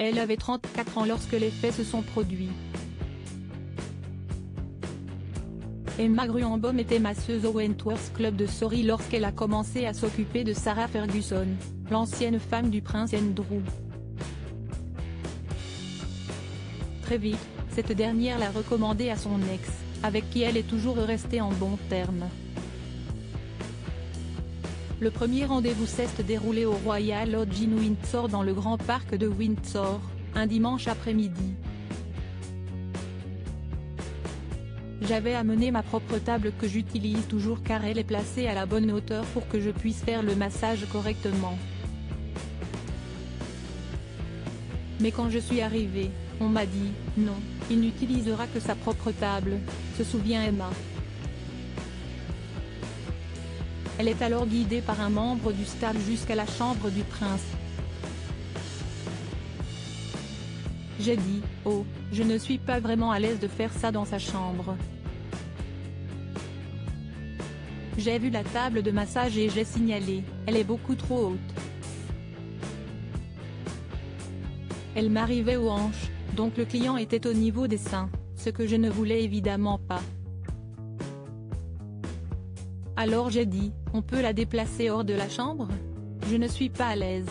Elle avait 34 ans lorsque les faits se sont produits. Emma Gruenbaum était masseuse au Wentworth Club de Surrey lorsqu'elle a commencé à s'occuper de Sarah Ferguson, l'ancienne femme du prince Andrew. Très vite, cette dernière l'a recommandée à son ex, avec qui elle est toujours restée en bons termes. Le premier rendez-vous s'est déroulé au Royal Lodge Inn Windsor dans le Grand Parc de Windsor, un dimanche après-midi. J'avais amené ma propre table que j'utilise toujours car elle est placée à la bonne hauteur pour que je puisse faire le massage correctement. Mais quand je suis arrivée, on m'a dit « Non, il n'utilisera que sa propre table », se souvient Emma. Elle est alors guidée par un membre du staff jusqu'à la chambre du prince. J'ai dit « Oh, je ne suis pas vraiment à l'aise de faire ça dans sa chambre. » J'ai vu la table de massage et j'ai signalé « Elle est beaucoup trop haute. » Elle m'arrivait aux hanches, donc le client était au niveau des seins, ce que je ne voulais évidemment pas. Alors j'ai dit « On peut la déplacer hors de la chambre ? Je ne suis pas à l'aise. »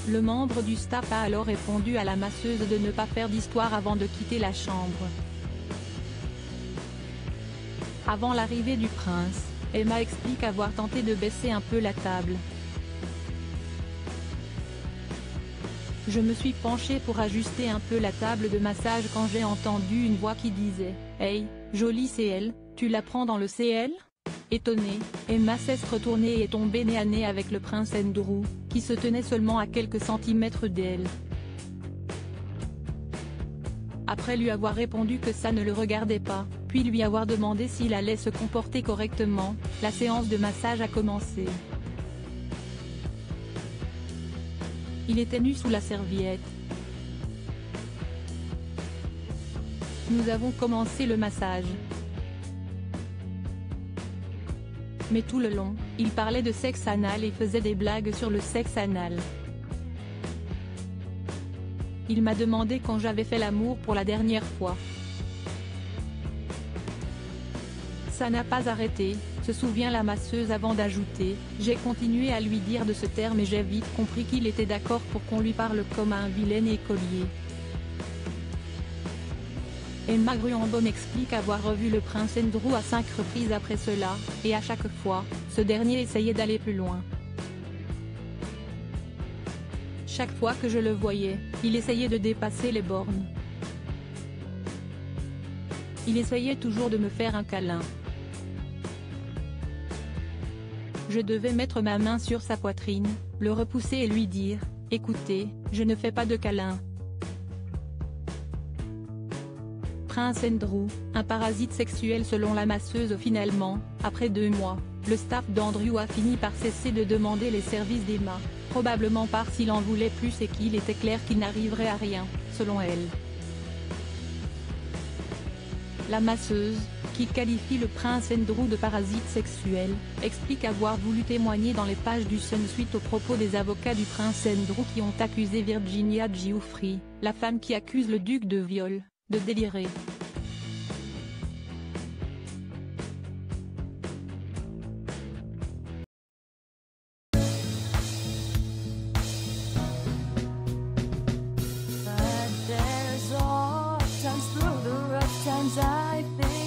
Le membre du staff a alors répondu à la masseuse de ne pas faire d'histoire avant de quitter la chambre. Avant l'arrivée du prince, Emma explique avoir tenté de baisser un peu la table. Je me suis penchée pour ajuster un peu la table de massage quand j'ai entendu une voix qui disait « Hey, jolie CL, tu la prends dans le CL ?» Étonnée, Emma s'est retournée et est tombée nez à nez avec le prince Andrew, qui se tenait seulement à quelques centimètres d'elle. Après lui avoir répondu que ça ne le regardait pas, puis lui avoir demandé s'il allait se comporter correctement, la séance de massage a commencé. Il était nu sous la serviette. Nous avons commencé le massage. Mais tout le long, il parlait de sexe anal et faisait des blagues sur le sexe anal. Il m'a demandé quand j'avais fait l'amour pour la dernière fois. Ça n'a pas arrêté, se souvient la masseuse avant d'ajouter « J'ai continué à lui dire de se taire mais j'ai vite compris qu'il était d'accord pour qu'on lui parle comme à un vilain écolier. » Emma Gruenbaum explique avoir revu le prince Andrew à 5 reprises après cela, et à chaque fois, ce dernier essayait d'aller plus loin. Chaque fois que je le voyais, il essayait de dépasser les bornes. Il essayait toujours de me faire un câlin. Je devais mettre ma main sur sa poitrine, le repousser et lui dire « Écoutez, je ne fais pas de câlin. » Prince Andrew, un parasite sexuel selon la masseuse. Finalement, après 2 mois, le staff d'Andrew a fini par cesser de demander les services d'Emma, probablement parce qu'il en voulait plus et qu'il était clair qu'il n'arriverait à rien, selon elle. La masseuse, qui qualifie le prince Andrew de parasite sexuel, explique avoir voulu témoigner dans les pages du Sun suite aux propos des avocats du prince Andrew qui ont accusé Virginia Giuffre, la femme qui accuse le duc de viol, de délirer. But there's all times through the rough times I think